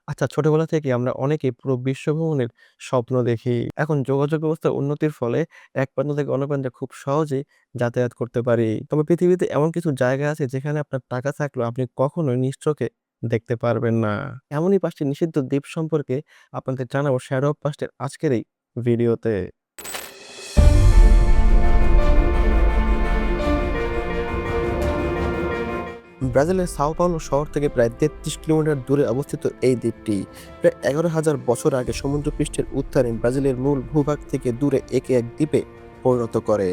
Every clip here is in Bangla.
আচ্ছা, ছোটবেলা থেকে আমরা অনেকেই পুরো বিশ্ব ভ্রমণের স্বপ্ন দেখি। এখন যোগাযোগ ব্যবস্থার উন্নতির ফলে এক প্রান্ত থেকে অন্য প্রান্তে খুব সহজেই যাতায়াত করতে পারি। তবে পৃথিবীতে এমন কিছু জায়গা আছে যেখানে আপনার টাকা থাকলেও আপনি কখনোই নিজ চোখে দেখতে পারবেন না। এমনই ৫ টি নিষিদ্ধ দ্বীপ সম্পর্কে আপনাদের জানাবো শ্যাডো অফ পাস্ট এর আজকের এই ভিডিওতে। ব্রাজিলের সাও পাওলো শহর থেকে প্রায় ৩৩ কিলোমিটার দূরে অবস্থিত এই দ্বীপটি প্রায় ১১,০০০ বছর আগে সমুদ্রপৃষ্ঠের উত্তানে ব্রাজিলের মূল ভূভাগ থেকে দূরে একে এক দ্বীপে পরিণত করে।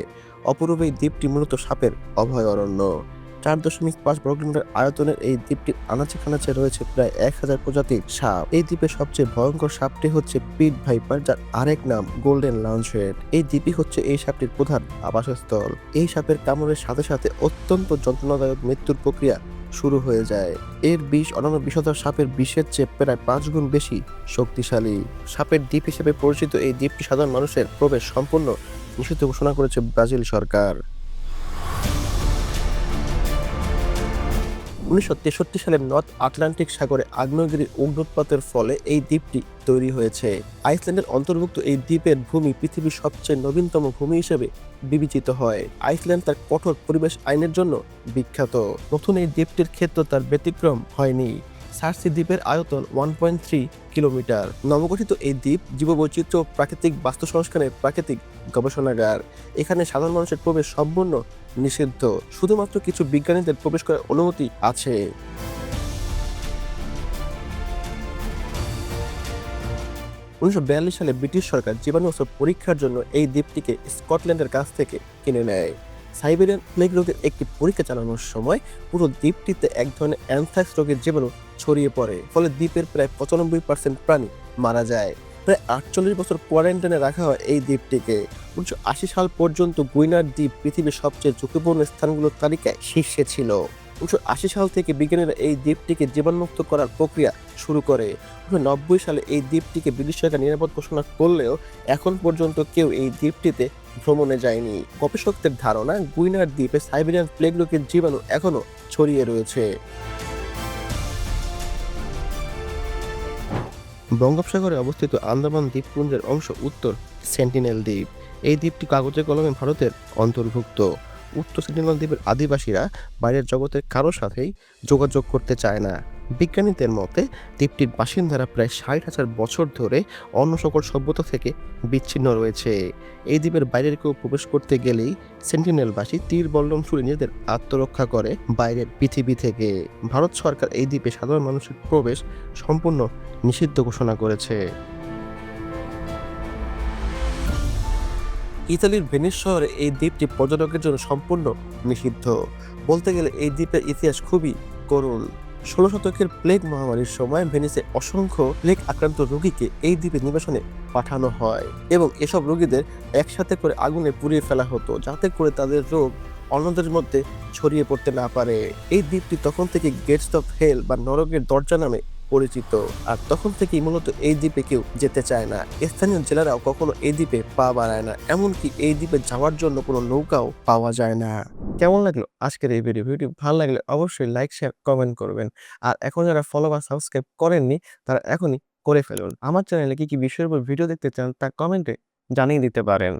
অপরূপ এই দ্বীপটি মূলত সাপের অভয়ারণ্য। ৪.৫ বর্গকিলোমিটার আয়তনের এই দ্বীপটির আনাচে কানাচে রয়েছে প্রায় ১,০০০ প্রজাতির সাপ। এই দ্বীপের সবচেয়ে ভয়ঙ্কর সাপটি হচ্ছে পিট ভাইপার, যার আরেক নাম গোল্ডেন লাঞ্চহেড। এই দ্বীপই হচ্ছে এই সাপটির প্রধান আবাসস্থল। এই সাপের কামড়ের সাথে সাথে অত্যন্ত যন্ত্রণাদায়ক মৃত্যুর প্রক্রিয়া শুরু হয়ে যায়। এর বিষ অন্যান্য বিষধর সাপের বিষের চেয়ে প্রায় ৫ গুণ বেশি শক্তিশালী। সাপের দ্বীপ হিসেবে পরিচিত এই দ্বীপটি সাধারণ মানুষের প্রবেশ সম্পূর্ণ নিষিদ্ধ ঘোষণা করেছে ব্রাজিল সরকার। ১৯৬৩ সালে নর্থ আটলান্টিক সাগরে আগ্নেয়গিরির অগ্ন্যুৎপাতের ফলে এই দ্বীপটি তৈরি হয়েছে। আইসল্যান্ডের অন্তর্ভুক্ত এই দ্বীপের ভূমি পৃথিবীর সবচেয়ে নবীনতম ভূমি হিসেবে বিবেচিত হয়। আইসল্যান্ড তার কঠোর পরিবেশ আইনের জন্য বিখ্যাত। নতুন এই দ্বীপটির ক্ষেত্রে তার ব্যতিক্রম হয়নি। সার্সি দ্বীপের আয়তন 1.3 কিলোমিটার। নবগঠিত এই দ্বীপ জীববৈচিত্র্য ও প্রাকৃতিক বাস্তু সংস্কারের প্রাকৃতিক গবেষণাগার। এখানে সাধারণ মানুষের প্রবেশ সম্পূর্ণ নিষিদ্ধ। শুধুমাত্র কিছু বিজ্ঞানীদের প্রবেশ করার অনুমতি আছে। ১৯৪২ সালে ব্রিটিশ সরকার জীবাণু অস্ত্র পরীক্ষার জন্য এই দ্বীপটিকে স্কটল্যান্ডের কাছ থেকে কিনে নেয়। সাইবেরিয়ান প্লেগ রোগের একটি পরীক্ষা চালানোর সময় পুরো দ্বীপটিতে এক ধরনের অ্যানথ্রাক্স রোগের জীবাণু ছড়িয়ে পড়ে। ফলে দ্বীপের প্রায় ৯৫% প্রাণী মারা যায়। প্রায় ৪৮ বছর কোয়ারেন্টাইনে রাখা হয় এই দ্বীপটিকে। ১৯৮০ সাল পর্যন্ত গুইনার দ্বীপ পৃথিবীর সবচেয়ে ঝুঁকিপূর্ণ স্থানগুলোর তালিকায় শীর্ষে ছিল। ১৯৮০ সাল থেকে বিজ্ঞানীরা এই দ্বীপটিকে জীবাণুমুক্ত করার প্রক্রিয়া শুরু করে। ১৯৯০ সালে এই দ্বীপটিকে ব্রিটিশ সরকার নিরাপদ ঘোষণা করলেও এখন পর্যন্ত কেউ এই দ্বীপটিতে ভ্রমণে যায়নি। গবেষকদের ধারণা, গুইনার দ্বীপে সাইবেরিয়ান প্লেগ রোগের জীবাণু এখনও ছড়িয়ে রয়েছে। বঙ্গোপসাগরে অবস্থিত আন্দামান দ্বীপপুঞ্জের অংশ উত্তর সেন্টিনেল দ্বীপ। এই দ্বীপটি কাগজে কলমে ভারতের অন্তর্ভুক্ত। উত্তর সেন্টিনেল দ্বীপের আদিবাসীরা বাইরের জগতের কারো সাথেই যোগাযোগ করতে চায় না। বিজ্ঞানীদের মতে দ্বীপটির বাসিন্দারা প্রায় ৬০,০০০ বছর ধরে অন্য সকল সভ্যতা থেকে বিচ্ছিন্ন রয়েছে। এই দ্বীপের বাইরের কেউ প্রবেশ করতে গেলেই সেন্টিনেলবাসী তীর বল্লম ছুড়ে নিজেদের আত্মরক্ষা করে বাইরের পৃথিবী থেকে। ভারত সরকার এই দ্বীপে সাধারণ মানুষের প্রবেশ সম্পূর্ণ নিষিদ্ধ ঘোষণা করেছে। ইতালির ভেনিস শহরে এই দ্বীপটি পর্যটকের জন্য সম্পূর্ণ নিষিদ্ধ। বলতে গেলে এই দ্বীপের ইতিহাস খুবই করুণ। ১৬ শতকের প্লেগ মহামারীর সময় ভেনিসে অসংখ্য প্লেগ আক্রান্ত রোগীকে এই দ্বীপে নির্বাসনে পাঠানো হয় এবং এসব রোগীদের একসাথে করে আগুনে পুড়িয়ে ফেলা হতো, যাতে করে তাদের রোগ অন্যদের মধ্যে ছড়িয়ে পড়তে না পারে। এই দ্বীপটি তখন থেকে গেটস অফ হেল বা নরকের দরজা নামে পরিচিত। আর তখন থেকেই মূলত এই দ্বীপে কেউ যেতে চায় না। স্থানীয় জেলেরাও কখনো এই দ্বীপে পা বাড়ায় না। এমনকি এই দ্বীপে যাওয়ার জন্য কোনো নৌকাও পাওয়া যায় না। কেমন লাগলো আজকের এই ভিডিওটি ভালো লাগলে অবশ্যই লাইক, শেয়ার, কমেন্ট করবেন। আর এখন যারা ফলো বা সাবস্ক্রাইব করেননি তারা এখনই করে ফেলুন। আমার চ্যানেলে কি বিষয়ের উপর ভিডিও দেখতে চান তা কমেন্টে জানিয়ে দিতে পারেন।